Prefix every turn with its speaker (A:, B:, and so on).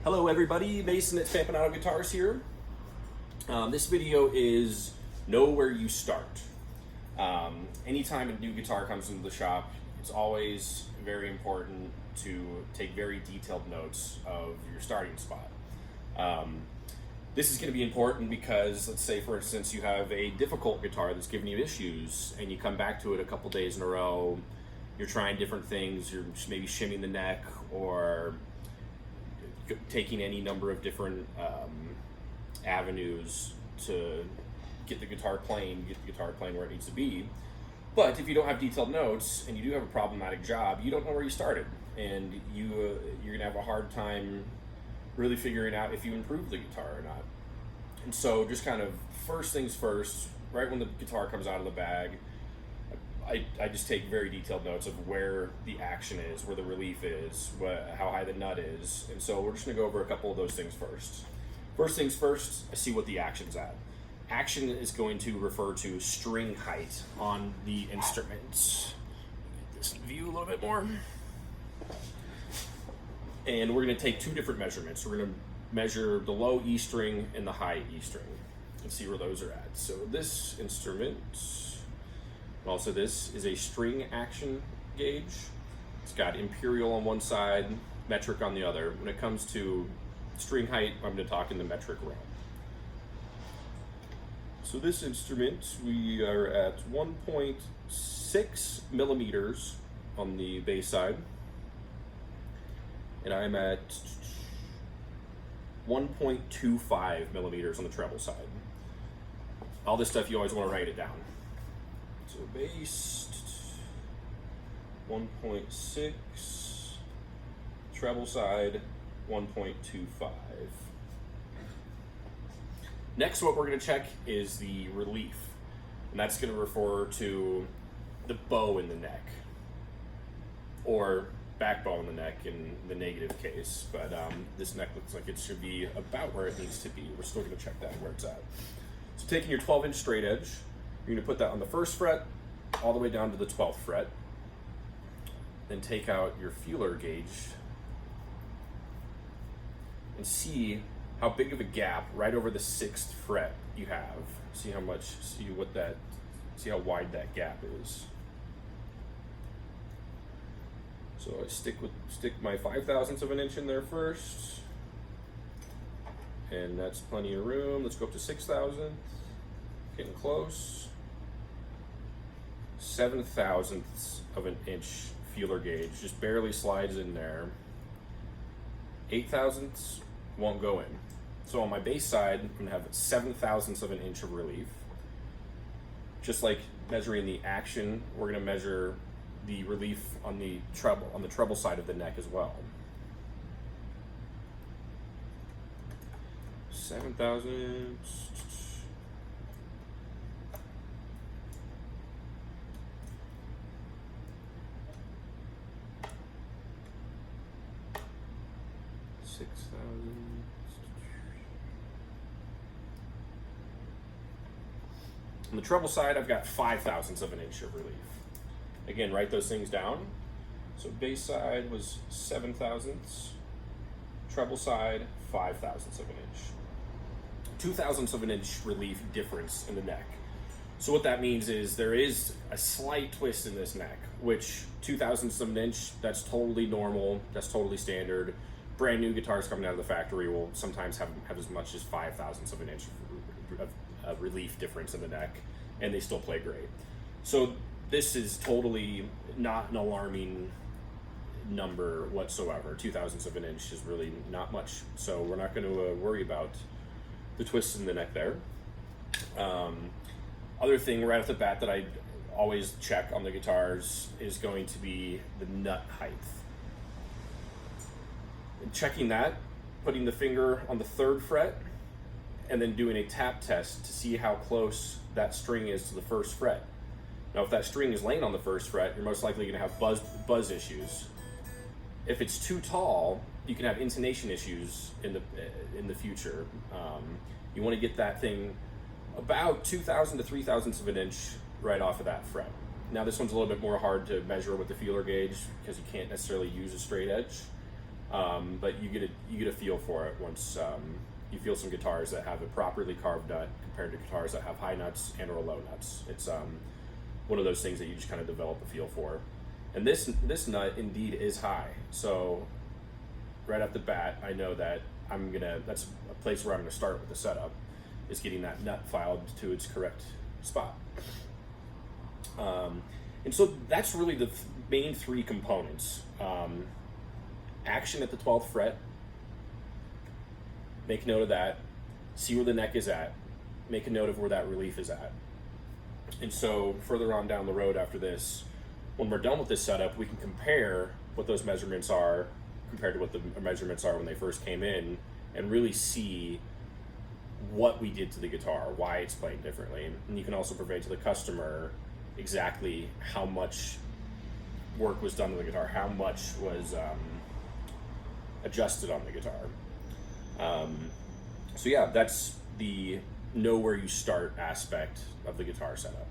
A: Hello everybody, Mason at Stampin' Auto Guitars here. This video is know where you start. Anytime a new guitar comes into the shop, it's always very important to take very detailed notes of your starting spot. This is going to be important because, let's say for instance, you have a difficult guitar that's giving you issues and you come back to it a couple days in a row, you're trying different things, you're maybe shimming the neck or taking any number of different avenues to get the guitar playing where it needs to be. But if you don't have detailed notes and you do have a problematic job, you don't know where you started, and you're gonna have a hard time really figuring out if you improved the guitar or not. And so just kind of first things first, right when the guitar comes out of the bag, I just take very detailed notes of where the action is, where the relief is, how high the nut is. And so we're just gonna go over a couple of those things first. First things first, I see what the action's at. Action is going to refer to string height on the instrument. Get this view a little bit more. And we're gonna take two different measurements. We're gonna measure the low E string and the high E string and see where those are at. So this instrument, also this is a string action gauge. It's got imperial on one side, metric on the other. When it comes to string height, I'm going to talk in the metric realm. So this instrument, we are at 1.6 millimeters on the bass side, and I'm at 1.25 millimeters on the treble side. All this stuff, you always want to write it down. So bass, 1.6, treble side, 1.25. Next, what we're going to check is the relief, and that's going to refer to the bow in the neck, or back bow in the neck in the negative case, but this neck looks like it should be about where it needs to be. We're still going to check that where it's at. So taking your 12-inch straight edge, you're going to put that on the first fret all the way down to the 12th fret. Then take out your feeler gauge and see how big of a gap right over the 6th fret you have. See how wide that gap is. So I stick my 5/1000ths of an inch in there first, and that's plenty of room. Let's go up to 6/1000. Getting close. 7/1000ths of an inch feeler gauge, just barely slides in there. 8/1000ths won't go in. So on my bass side, I'm gonna have 7/1000ths of an inch of relief. Just like measuring the action, we're gonna measure the relief on the treble side of the neck as well. 7/1000. 6,000. On the treble side, I've got 5/1000ths of an inch of relief. Again, write those things down. So bass side was 7/1000ths, treble side 5/1000ths of an inch. 2/1000ths of an inch relief difference in the neck. So what that means is there is a slight twist in this neck, which 2/1000ths of an inch, that's totally normal, that's totally standard. Brand new guitars coming out of the factory will sometimes have as much as 5/1000ths of an inch of relief difference in the neck, and they still play great. So this is totally not an alarming number whatsoever. 2/1000ths of an inch is really not much, so we're not going to worry about the twists in the neck there. Other thing right off the bat that I always check on the guitars is going to be the nut height. Checking that, putting the finger on the 3rd fret, and then doing a tap test to see how close that string is to the 1st fret. Now, if that string is laying on the 1st fret, you're most likely going to have buzz issues. If it's too tall, you can have intonation issues in the future. You want to get that thing about 2,000 to 3,000ths of an inch right off of that fret. Now this one's a little bit more hard to measure with the feeler gauge because you can't necessarily use a straight edge. But you get a feel for it once you feel some guitars that have a properly carved nut compared to guitars that have high nuts and or low nuts. It's one of those things that you just kind of develop a feel for. And this nut indeed is high. So right off the bat, I know that that's a place where I'm gonna start with the setup, is getting that nut filed to its correct spot. And so that's really the main three components. Action at the 12th fret, make a note of that, see where the neck is at, make a note of where that relief is at. And so further on down the road after this, when we're done with this setup, we can compare what those measurements are compared to what the measurements are when they first came in, and really see what we did to the guitar, why it's playing differently. And you can also convey to the customer exactly how much work was done to the guitar, how much was adjusted on the guitar. So yeah, that's the know where you start aspect of the guitar setup.